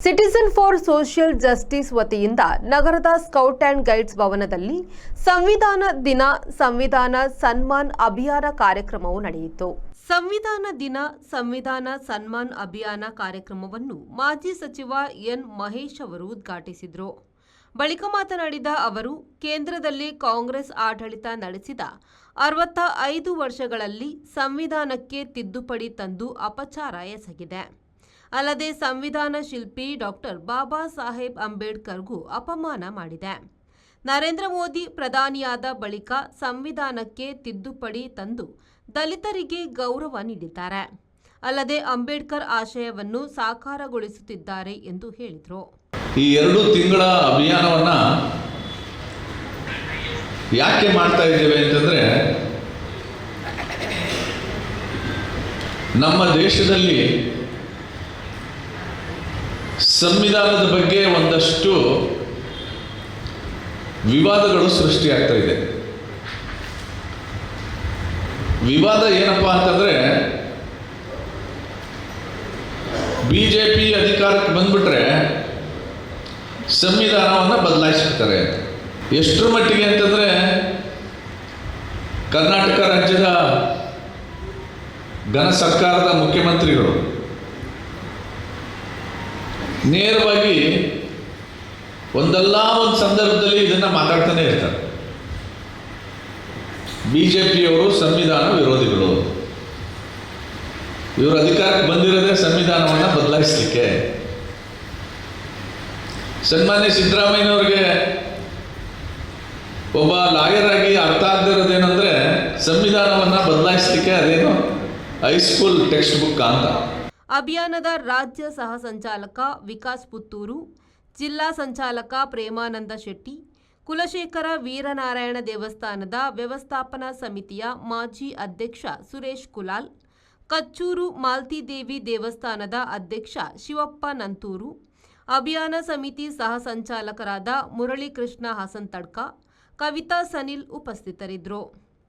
Citizen for social justice ವತಿಯಿಂದ ನಗರದ scout and guides ಭವನದಲ್ಲಿ ಸಂವಿಧಾನ ದಿನ ಸಂವಿಧಾನ ಸನ್ಮಾನ್ ಅಭಿಯಾನ ಕಾರ್ಯಕ್ರಮವು ನಡೆಯಿತು. ಸಂವಿಧಾನ ದಿನ ಸಂವಿಧಾನ ಸನ್ಮಾನ್ ಅಭಿಯಾನ ಕಾರ್ಯಕ್ರಮವನ್ನು ಮಾಜಿ ಸಚಿವ ಎನ್ ಮಹೇಶ್ ಅವರು ಉದ್ಘಾಟಿಸಿದರು. ಬಳಿಕ ಮಾತನಾಡಿದ ಅವರು, ಕೇಂದ್ರದಲ್ಲಿ ಕಾಂಗ್ರೆಸ್ ಆಡಳಿತ ನಡೆಸಿದ 65 ವರ್ಷಗಳಲ್ಲಿ ಸಂವಿಧಾನಕ್ಕೆ ತಿದ್ದುಪಡಿ ತಂದು ಅಪಚಾರ ಎಸಗಿದೆ. ಅಲ್ಲದೆ ಸಂವಿಧಾನ ಶಿಲ್ಪಿ ಡಾಕ್ಟರ್ ಬಾಬಾ ಸಾಹೇಬ್ ಅಂಬೇಡ್ಕರ್ಗೂ ಅಪಮಾನ ಮಾಡಿದೆ. ನರೇಂದ್ರ ಮೋದಿ ಪ್ರಧಾನಿಯಾದ ಬಳಿಕ ಸಂವಿಧಾನಕ್ಕೆ ತಿದ್ದುಪಡಿ ತಂದು ದಲಿತರಿಗೆ ಗೌರವ ನೀಡಿದ್ದಾರೆ. ಅಲ್ಲದೆ ಅಂಬೇಡ್ಕರ್ ಆಶಯವನ್ನು ಸಾಕಾರಗೊಳಿಸುತ್ತಿದ್ದಾರೆ ಎಂದು ಹೇಳಿದರು. ಈ 2 ತಿಂಗಳ ಅಭಿಯಾನವನ್ನ ಯಾಕೆ ಮಾಡ್ತಾ ಇದ್ದೇವೆ ಅಂತಂದ್ರೆ, ನಮ್ಮ ದೇಶದಲ್ಲಿ ಸಂವಿಧಾನದ ಬಗ್ಗೆ ಒಂದಷ್ಟು ವಿವಾದಗಳು ಸೃಷ್ಟಿಯಾಗ್ತಾ ಇದೆ. ವಿವಾದ ಏನಪ್ಪಾ ಅಂತಂದ್ರೆ, ಬಿಜೆಪಿ ಅಧಿಕಾರಕ್ಕೆ ಬಂದ್ಬಿಟ್ರೆ ಸಂವಿಧಾನವನ್ನು ಬದಲಾಯಿಸ್ಬಿಡ್ತಾರೆ. ಎಷ್ಟರ ಮಟ್ಟಿಗೆ ಅಂತಂದ್ರೆ, ಕರ್ನಾಟಕ ರಾಜ್ಯದ ಘನ ಸರ್ಕಾರದ ಮುಖ್ಯಮಂತ್ರಿಗಳು ನೇರವಾಗಿ ಒಂದಲ್ಲ ಒಂದು ಸಂದರ್ಭದಲ್ಲಿ ಇದನ್ನ ಮಾತಾಡ್ತಾನೆ ಇರ್ತಾರೆ. ಬಿಜೆಪಿಯವರು ಸಂವಿಧಾನ ವಿರೋಧಿಗಳು, ಇವರು ಅಧಿಕಾರಕ್ಕೆ ಬಂದಿರೋದೇ ಸಂವಿಧಾನವನ್ನು ಬದಲಾಯಿಸಲಿಕ್ಕೆ. ಸನ್ಮಾನ್ಯ ಸಿದ್ದರಾಮಯ್ಯನವ್ರಿಗೆ ಒಬ್ಬ ಲಾಯರ್ ಆಗಿ ಅರ್ಥ ಆಗದಿರೋದೇನೆಂದ್ರೆ, ಸಂವಿಧಾನವನ್ನು ಬದಲಾಯಿಸಲಿಕ್ಕೆ ಅದೇನು ಹೈಸ್ಕೂಲ್ ಟೆಕ್ಸ್ಟ್ ಬುಕ್ ಅಂತ. ಅಭಿಯಾನದ ರಾಜ್ಯ ಸಹ ಸಂಚಾಲಕ ವಿಕಾಸ್ ಪುತ್ತೂರು, ಜಿಲ್ಲಾ ಸಂಚಾಲಕ ಪ್ರೇಮಾನಂದ ಶೆಟ್ಟಿ, ಕುಲಶೇಖರ ವೀರನಾರಾಯಣ ದೇವಸ್ಥಾನದ ವ್ಯವಸ್ಥಾಪನಾ ಸಮಿತಿಯ ಮಾಜಿ ಅಧ್ಯಕ್ಷ ಸುರೇಶ್ ಕುಲಾಲ್, ಕಚ್ಚೂರು ಮಾಲ್ತಿದೇವಿ ದೇವಸ್ಥಾನದ ಅಧ್ಯಕ್ಷ ಶಿವಪ್ಪ ನಂತೂರು, ಅಭಿಯಾನ ಸಮಿತಿ ಸಹ ಸಂಚಾಲಕರಾದ ಮುರಳೀಕೃಷ್ಣ ಹಸನ್ತಡ್ಕ, ಕವಿತಾ ಸನಿಲ್ ಉಪಸ್ಥಿತರಿದ್ದರು.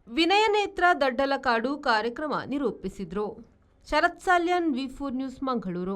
ವಿನಯ ನೇತ್ರ ದಡ್ಡಲಕಾಡು ಕಾರ್ಯಕ್ರಮ ನಿರೂಪಿಸಿದರು. ಶರತ್ ಸಾಲ್ಯನ್, ವಿ4 ನ್ಯೂಸ್, ಮಂಗಳೂರು.